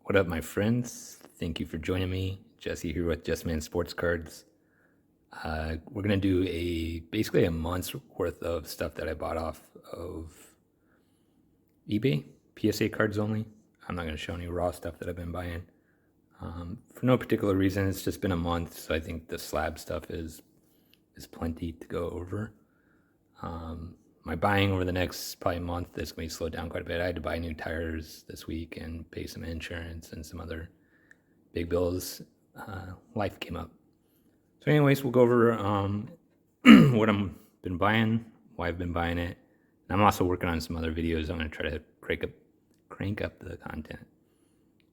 What up, my friends? Thank you for joining me. Jesse here with Just Man Sports Cards. We're gonna do basically a month's worth of stuff that I bought off of eBay, PSA cards only. I'm not gonna show any raw stuff that I've been buying. For no particular reason, it's just been a month, so I think the slab stuff is plenty to go over. My buying over the next probably month is going to be slowed down quite a bit. I had to buy new tires this week and pay some insurance and some other big bills. Life came up. So anyways, we'll go over what I've been buying, why I've been buying it. And I'm also working on some other videos. I'm going to try to crank up the content.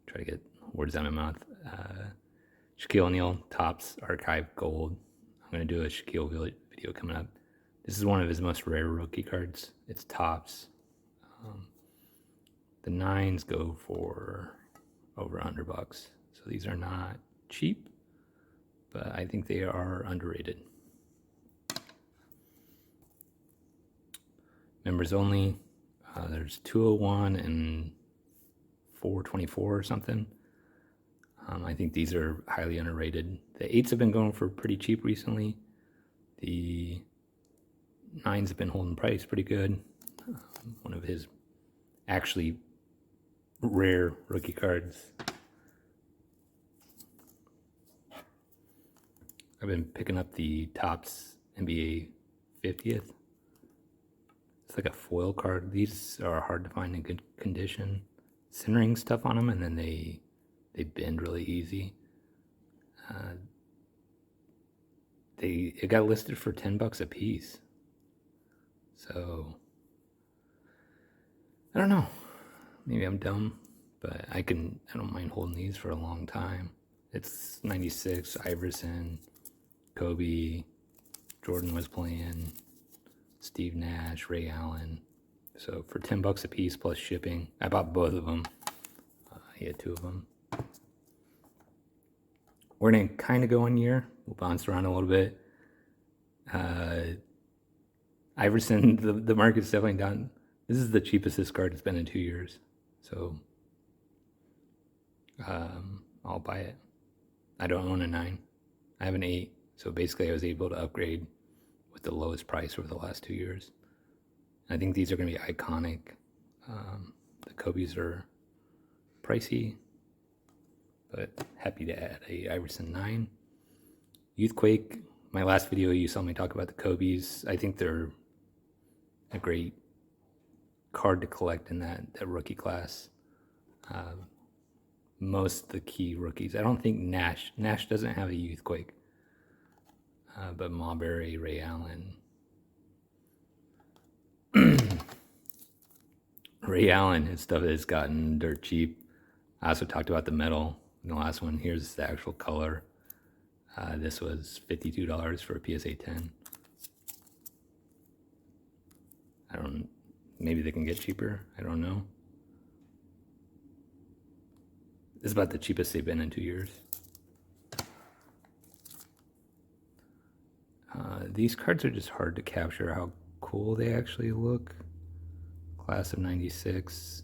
Try to get words out of my mouth. Shaquille O'Neal, Topps Archive Gold. I'm going to do a Shaquille video coming up. This is one of his most rare rookie cards. It's Topps. The 9s go for over $100. So these are not cheap, but I think they are underrated. Members only. There's 201 and 424 or something. I think these are highly underrated. The 8s have been going for pretty cheap recently. The 9s have been holding price pretty good. One of his actually rare rookie cards. I've been picking up the Topps NBA 50th. It's like a foil card. These are hard to find in good condition. Centering stuff on them, and then they bend really easy. It got listed for $10 a piece. So I don't know. Maybe I'm dumb, but I don't mind holding these for a long time. It's 96, Iverson, Kobe, Jordan was playing, Steve Nash, Ray Allen. So for $10 a piece plus shipping, I bought both of them. He had 2 of them. We're gonna kind of go in year. We'll bounce around a little bit. Iverson, the market's definitely down. This is the cheapest this card has been in 2 years. So I'll buy it. I don't own a 9. I have an 8. So basically I was able to upgrade with the lowest price over the last 2 years. I think these are going to be iconic. The Kobe's are pricey, but happy to add a Iverson 9. Youthquake, my last video you saw me talk about the Kobe's. I think they're a great card to collect in that rookie class. Most of the key rookies. I don't think Nash doesn't have a Youthquake. But Marbury, Ray Allen. Ray Allen, his stuff has gotten dirt cheap. I also talked about the metal in the last one. Here's the actual color. This was $52 for a PSA 10. Maybe they can get cheaper. I don't know. This is about the cheapest they've been in 2 years. These cards are just hard to capture how cool they actually look. Class of 96.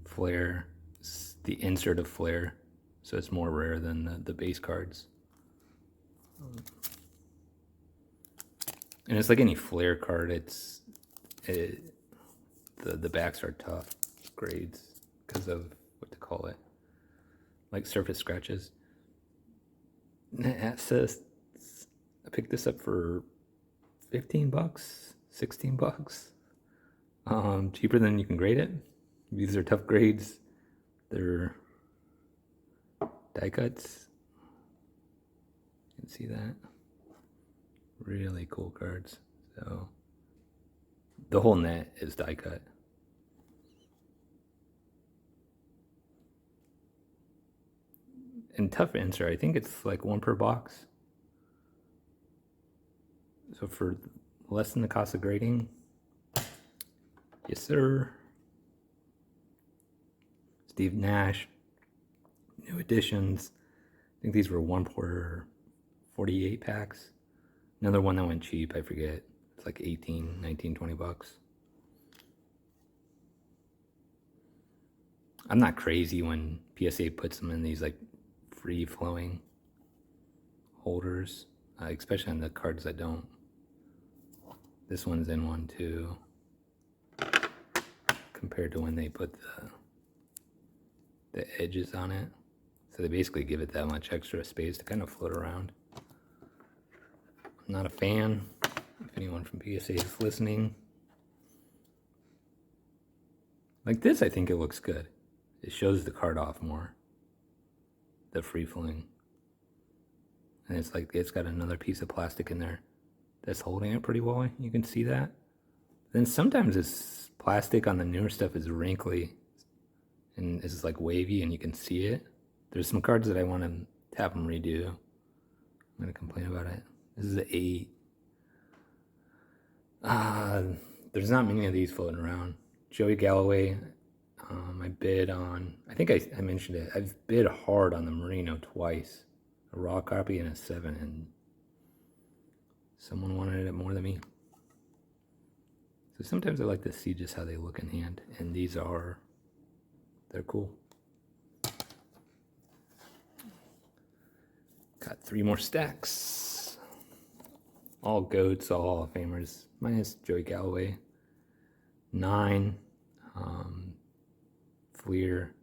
Flare. The insert of Flare. So it's more rare than the base cards. And it's like any Flare card. The backs are tough grades because of what to call it. Like surface scratches. It says I picked this up for $15, $16. Cheaper than you can grade it. These are tough grades. They're die cuts. You can see that. Really cool cards. So the whole net is die cut. And tough answer, I think it's like 1 per box. So for less than the cost of grading, yes sir. Steve Nash, new additions. I think these were 1 per 48 packs. Another one that went cheap, I forget. It's like 18, 19, $20. I'm not crazy when PSA puts them in these like free-flowing holders, especially on the cards that don't. This one's in one too, compared to when they put the edges on it. So they basically give it that much extra space to kind of float around. I'm not a fan. If anyone from PSA is listening. Like this, I think it looks good. It shows the card off more. The free-flowing. And it's like it's got another piece of plastic in there that's holding it pretty well. You can see that. Then sometimes this plastic on the newer stuff is wrinkly and it's like wavy and you can see it. There's some cards that I want to have them redo. I'm going to complain about it. This is an 8. There's not many of these floating around. Joey Galloway, I bid on, I think I mentioned it. I've bid hard on the Merino twice. A raw copy and a 7, and someone wanted it more than me. So sometimes I like to see just how they look in hand, and they're cool. Got 3 more stacks. All GOATs, all Hall of Famers, minus Joey Galloway. 9, Fleer.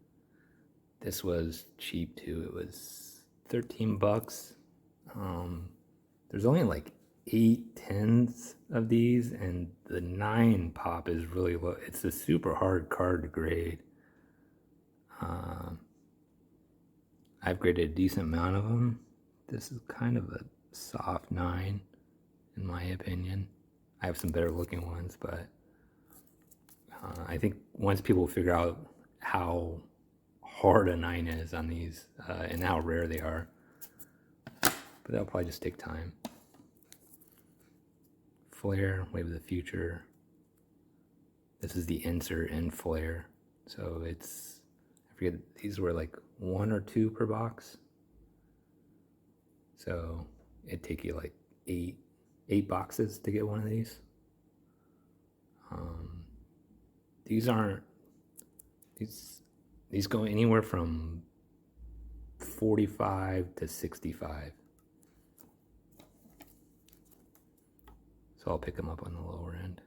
This was cheap too. It was $13. There's only like 8 10s of these, and the 9 pop is really low. It's a super hard card to grade. I've graded a decent amount of them. This is kind of a soft 9, in my opinion. I have some better looking ones, but I think once people figure out how hard a 9 is on these and how rare they are, but that'll probably just take time. Flare, Wave of the Future. This is the insert in Flare. So it's, I forget, these were like 1 or 2 per box. So it'd take you like 8 boxes to get one of these. These go anywhere from 45 to 65. So I'll pick them up on the lower end.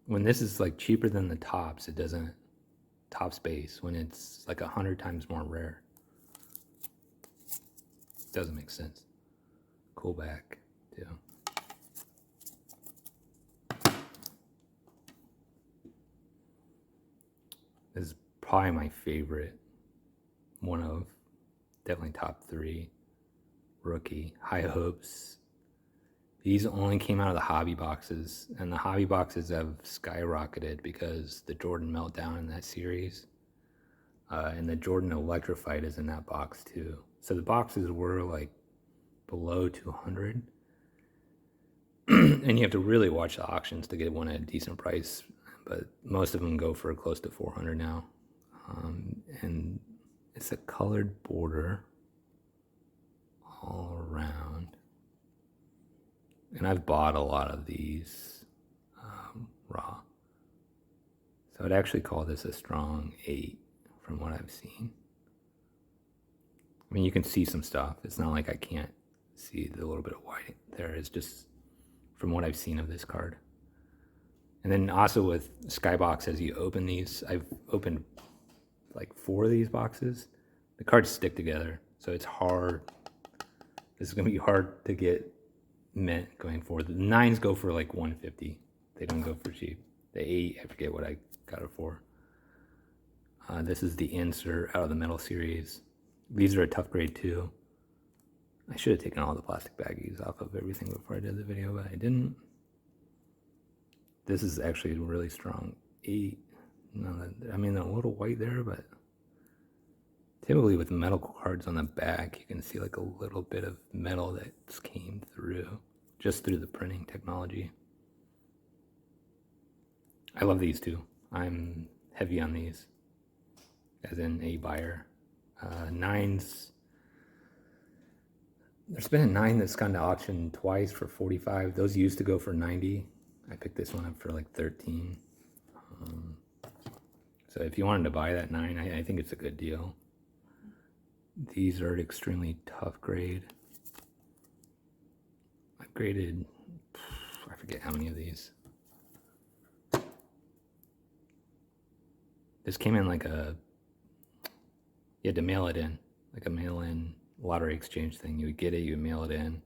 When this is like cheaper than the tops, it doesn't, top base, when it's like 100 times more rare. It doesn't make sense. Cool back too. This is probably my favorite. One of, definitely top 3. Rookie, High Hopes. These only came out of the hobby boxes, and the hobby boxes have skyrocketed because the Jordan Meltdown in that series, and the Jordan Electrified is in that box too. So the boxes were like below 200, and you have to really watch the auctions to get one at a decent price, but most of them go for close to 400 now. And it's a colored border all around. And I've bought a lot of these raw. So I'd actually call this a strong 8 from what I've seen. I mean, you can see some stuff. It's not like I can't see the little bit of white there. It's just from what I've seen of this card. And then also with Skybox, as you open these, I've opened like 4 of these boxes. The cards stick together, so it's hard. This is going to be hard to get mint going forward. The 9s go for like 150. They don't go for cheap. The 8, I forget what I got it for. This is the insert out of the metal series. These are a tough grade too. I should have taken all the plastic baggies off of everything before I did the video, but I didn't. This is actually a really strong 8. No, I mean, a little white there, but typically with metal cards on the back, you can see like a little bit of metal that came through, just through the printing technology. I love these too. I'm heavy on these, as in a buyer. 9s. There's been a 9 that's gone to auction twice for 45. Those used to go for 90. I picked this one up for like 13. So So if you wanted to buy that 9, I think it's a good deal. These are extremely tough grade. I graded, I forget how many of these. This came in like you had to mail it in, like a mail-in lottery exchange thing. You would get it, you would mail it in.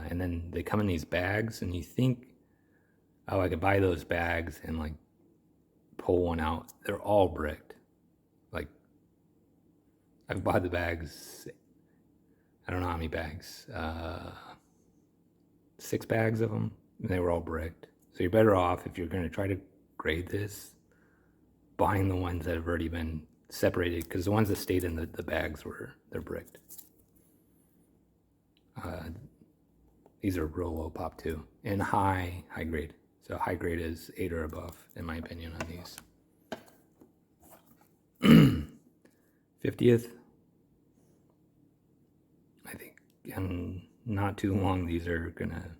And then they come in these bags, and you think, oh, I could buy those bags and like pull one out. They're all bricked. Like, I've bought the bags, I don't know how many bags, 6 bags of them, and they were all bricked. So you're better off, if you're going to try to grade this, buying the ones that have already been separated, because the ones that stayed in the bags they're bricked. These are real low pop too, and high grade. So high grade is 8 or above, in my opinion, on these. 50th, I think, and not too long, these are gonna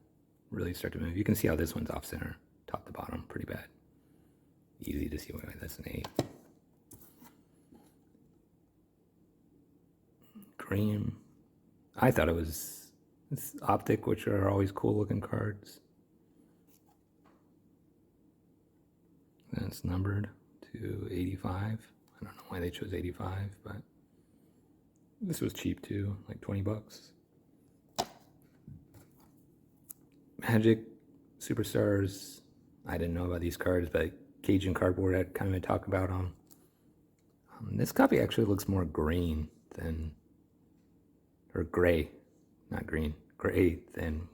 really start to move. You can see how this one's off center, top to bottom, pretty bad. Easy to see why that's an 8. Cream. I thought it was it's Optic, which are always cool looking cards. And it's numbered to 85. I don't know why they chose 85, but this was cheap too, like 20 bucks. Magic Superstars. I didn't know about these cards, but Cajun Cardboard had kind of a talk about them. This copy actually looks more green than, or gray, not green, gray than,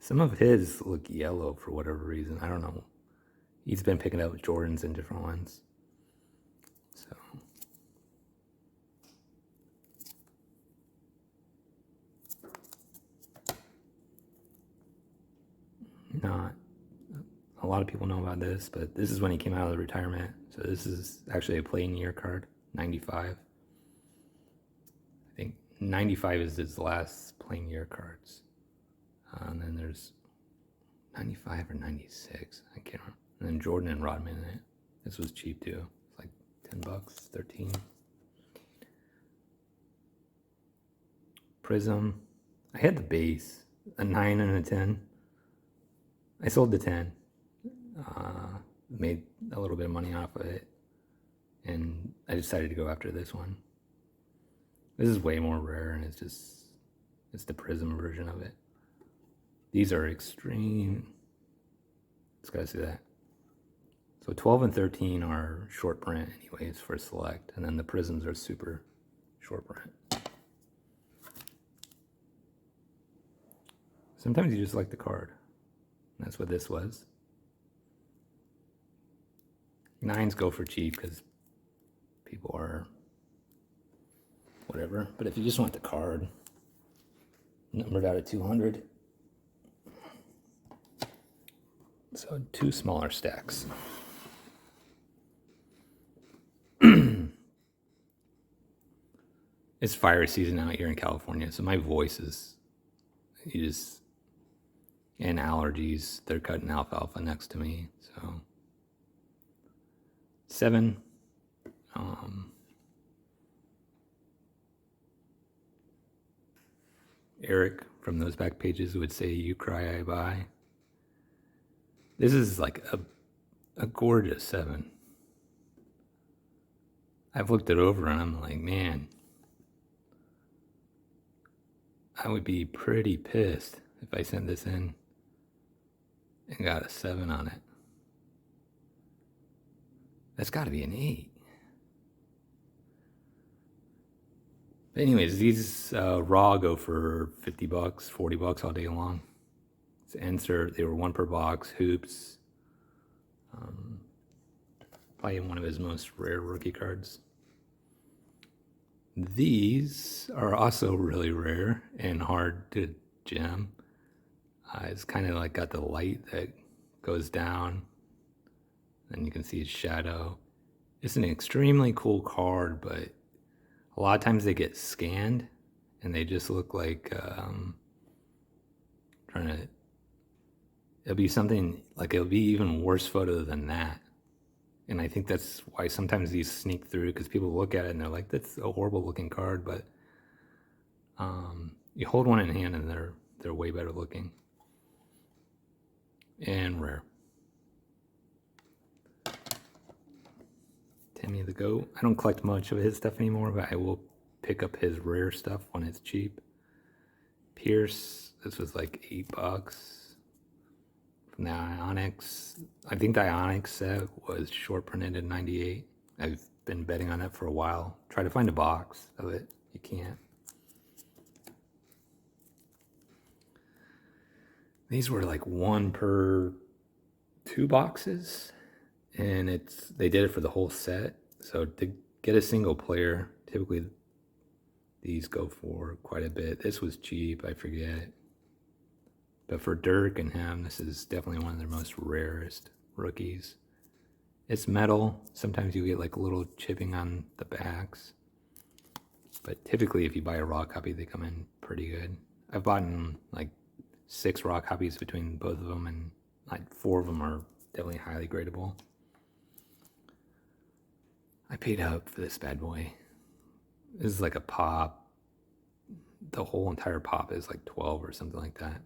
some of his look yellow for whatever reason. I don't know. He's been picking up Jordans in different ones. So. Not a lot of people know about this, but this is when he came out of the retirement. So this is actually a playing year card, 95. I think 95 is his last playing year cards. And then there's 95 or 96, I can't remember. And then Jordan and Rodman in it. This was cheap too. It's like 10 bucks, 13. Prism. I had the base, a 9 and a 10. I sold the 10. Made a little bit of money off of it. And I decided to go after this one. This is way more rare, and it's the Prism version of it. These are extreme. Let's gotta see that. So 12 and 13 are short print anyways for select, and then the Prisms are super short print. Sometimes you just like the card. And that's what this was. 9s go for cheap because people are whatever. But if you just want the card, numbered out at 200. So 2 smaller stacks. It's fire season out here in California, so my voice is, and allergies, they're cutting alfalfa next to me, so. 7. Eric from those back pages would say, "You cry, I buy." This is like a gorgeous 7. I've looked it over and I'm like, man, I would be pretty pissed if I sent this in and got a 7 on it. That's got to be an 8. But anyways, these raw go for 50 bucks, 40 bucks all day long. It's insert. They were 1 per box. Hoops. Probably one of his most rare rookie cards. These are also really rare and hard to gem. It's kind of like got the light that goes down, and you can see his shadow. It's an extremely cool card, but a lot of times they get scanned and they just look like it'll be something like, it'll be even worse photo than that, And I think that's why sometimes these sneak through, because people look at it and they're like, that's a horrible looking card, but you hold one in hand and they're way better looking and rare. Timmy the Goat. I don't collect much of his stuff anymore, but I will pick up his rare stuff when it's cheap. Pierce, this was like $8 from the Ionics. I think the Ionics set was short printed in '98. I've been betting on it for a while. Try to find a box of it. You can't. These were like 1 per 2 boxes, and they did it for the whole set. So to get a single player, typically these go for quite a bit. This was cheap, I forget. But for Dirk and him, this is definitely one of their most rarest rookies. It's metal. Sometimes you get like a little chipping on the backs. But typically if you buy a raw copy, they come in pretty good. I've bought like 6 raw copies between both of them, and like 4 of them are definitely highly gradable. I paid up for this bad boy. This is like a pop. The whole entire pop is like 12 or something like that.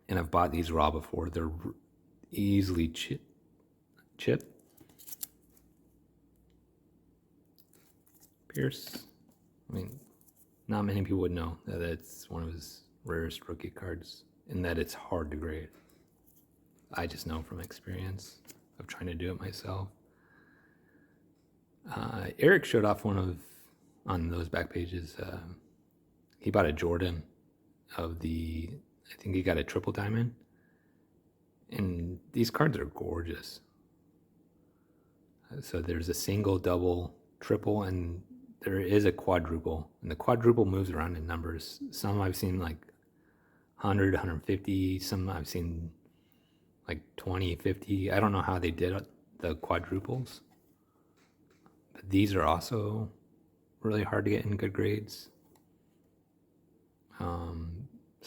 And I've bought these raw before. They're easily chip. Pierce. I mean, not many people would know that it's one of his rarest rookie cards, and that it's hard to grade. I just know from experience of trying to do it myself. Eric showed off on those back pages. He bought a Jordan of I think he got a triple diamond. And these cards are gorgeous. So there's a single, double, triple, and there is a quadruple. And the quadruple moves around in numbers. Some I've seen like 100, 150. Some I've seen like 20, 50. I don't know how they did the quadruples. But these are also really hard to get in good grades.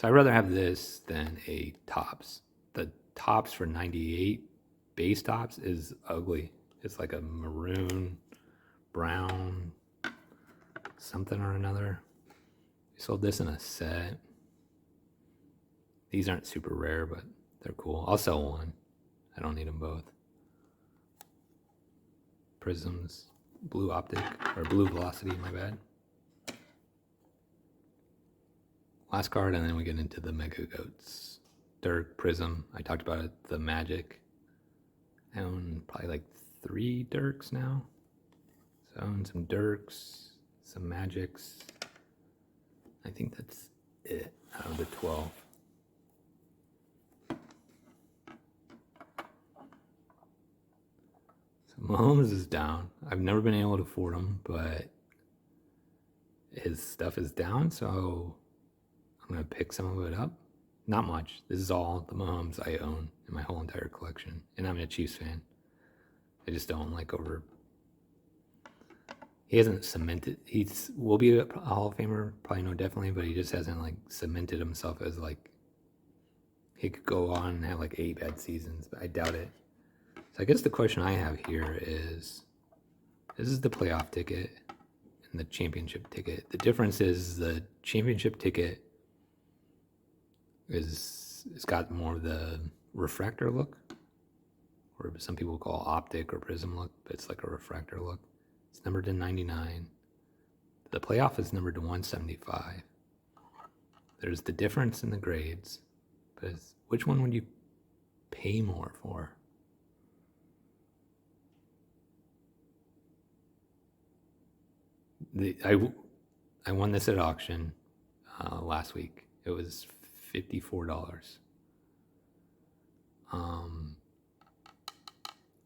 So I'd rather have this than a Topps. The Topps for 98 base Topps is ugly. It's like a maroon, brown, something or another. We sold this in a set. These aren't super rare, but they're cool. I'll sell one. I don't need them both. Prisms, blue optic, or blue velocity, my bad. Last card, and then we get into the Mega Goats. Dirk, Prism, I talked about it, the Magic. I own probably like 3 Dirks now. So I own some Dirks, some Magics. I think that's it out of the 12. So Mahomes is down. I've never been able to afford him, but his stuff is down, so I'm going to pick some of it up. Not much. This is all the Mahomes I own in my whole entire collection. And I'm a Chiefs fan. I just don't like over... He hasn't cemented... He will be a Hall of Famer, probably no, definitely, but he just hasn't like cemented himself as like... He could go on and have like 8 bad seasons, but I doubt it. So I guess the question I have here is... This is the playoff ticket and the championship ticket. The difference is the championship ticket it's got more of the refractor look, or some people call optic or prism look, but it's like a refractor look. It's numbered to 99. The playoff is numbered to 175. There's the difference in the grades, but which one would you pay more for? I won this at auction last week. It was $54.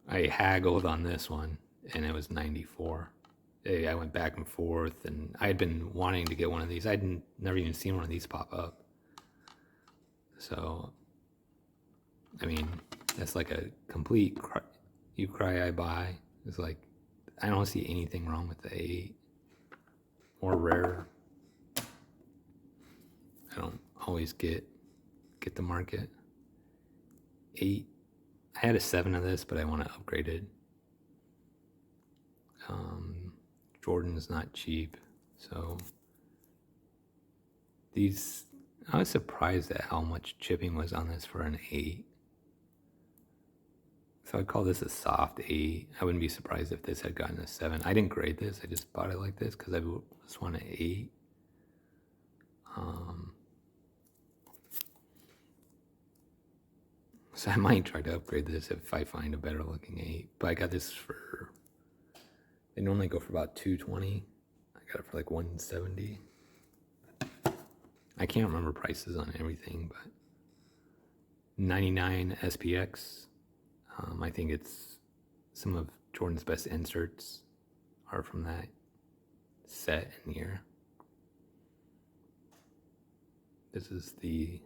I haggled on this one, and it was $94. I went back and forth, and I had been wanting to get one of these. I'd never even seen one of these pop up. So, I mean, that's like a complete you cry, I buy. It's like, I don't see anything wrong with the 8. More rare. I don't always get the market. 8 I had a 7 of this, but I want to upgrade it. Jordan's not cheap, so these, I was surprised at how much chipping was on this for an 8. So I'd call this a soft 8. I wouldn't be surprised if this had gotten a 7. I didn't grade this, I just bought it like this because I just want an 8. So I might try to upgrade this if I find a better looking 8. But I got this for, they normally go for about $220. I got it for like $170. I can't remember prices on everything, but 99 SPX. I think it's some of Jordan's best inserts are from that set and year. This is the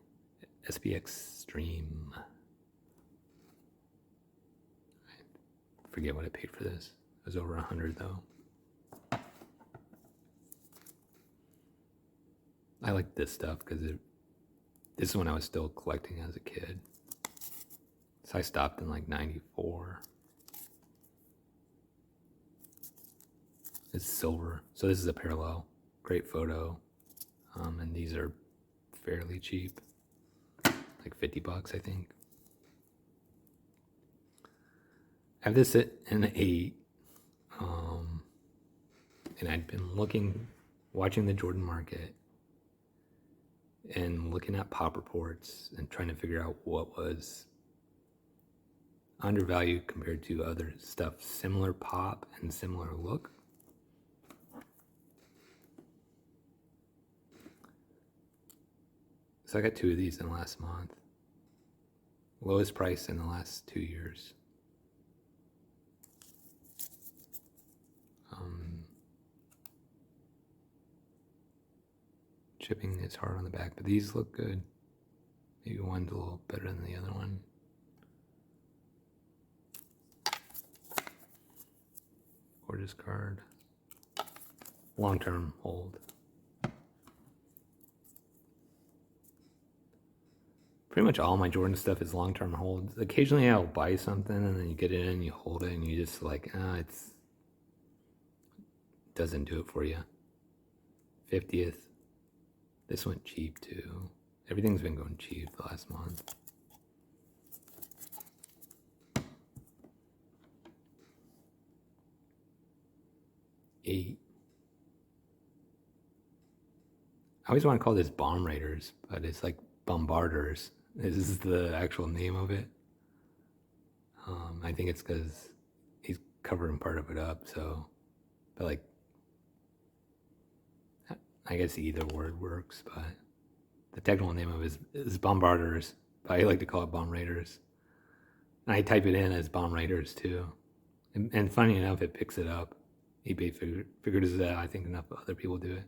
SPX Stream. I forget what I paid for this. It was over 100 though. I like this stuff because this is when I was still collecting as a kid. So I stopped in like 94. It's silver. So this is a parallel. Great photo. And these are fairly cheap. Like $50, I think. I have this in an 8. And I'd been watching the Jordan market and looking at pop reports and trying to figure out what was undervalued compared to other stuff, similar pop and similar look. So I got 2 of these in the last month. Lowest price in the last 2 years. Chipping is hard on the back, but these look good. Maybe one's a little better than the other one. Gorgeous card. Long-term hold. Pretty much all my Jordan stuff is long-term hold. Occasionally I'll buy something and then you get it in, you hold it, and you just like, it doesn't do it for you. 50th. This went cheap too. Everything's been going cheap the last month. $8. I always want to call this Bomb Raiders, but it's like Bombarders. This is the actual name of it. I think it's because he's covering part of it up, so, but like, I guess either word works, but the technical name of it is Bombarders, but I like to call it Bomb Raiders. And I type it in as Bomb Raiders too. And funny enough, it picks it up. eBay figured this out. I think enough other people do it.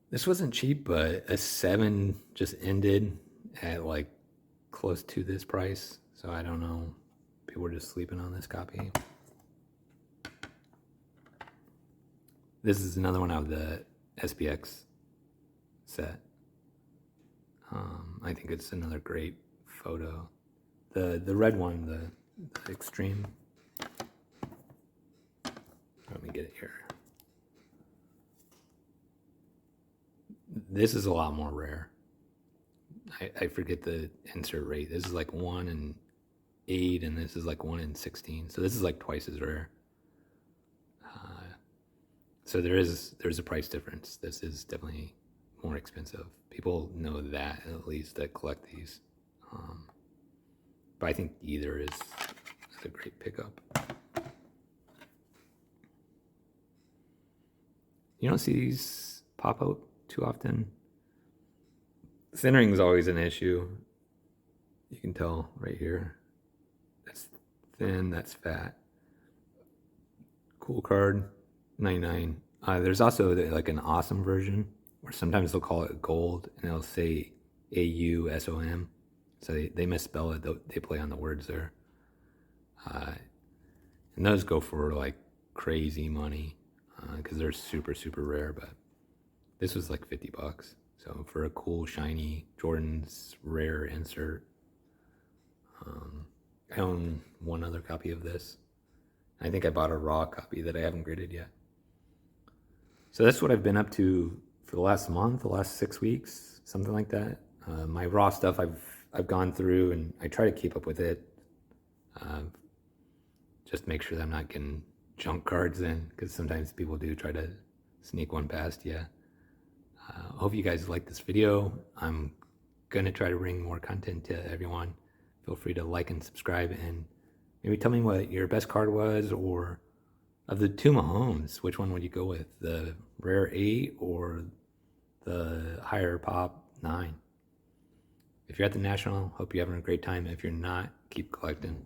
This wasn't cheap, but a 7 just ended at like close to this price. So I don't know. People were just sleeping on this copy. This is another one of the SPX set. I think it's another great photo. The red one, the Extreme. Let me get it here. This is a lot more rare. I forget the insert rate. This is like 1 in 8, and this is like 1 in 16. So this is like twice as rare. So there's a price difference. This is definitely more expensive. People know that, at least, that collect these. But I think either is a great pickup. You don't see these pop out too often. Centering is always an issue. You can tell right here. That's thin, that's fat. Cool card, 99. There's also like an awesome version where sometimes they'll call it gold and they'll say AUSOM. So they misspell it. They play on the words there. And those go for like crazy money because they're super, super rare. But this was like $50. So for a cool, shiny Jordan's rare insert, I own one other copy of this. I think I bought a raw copy that I haven't graded yet. So that's what I've been up to for the last month, the last 6 weeks, something like that. My raw stuff I've gone through and I try to keep up with it. Just make sure that I'm not getting junk cards in, because sometimes people do try to sneak one past you. Hope you guys like this video. I'm gonna try to bring more content to everyone. Feel free to like and subscribe, and maybe tell me what your best card was, or of the two Mahomes, which one would you go with? The rare 8 or the higher pop 9? If you're at the National, hope you're having a great time. If you're not, keep collecting.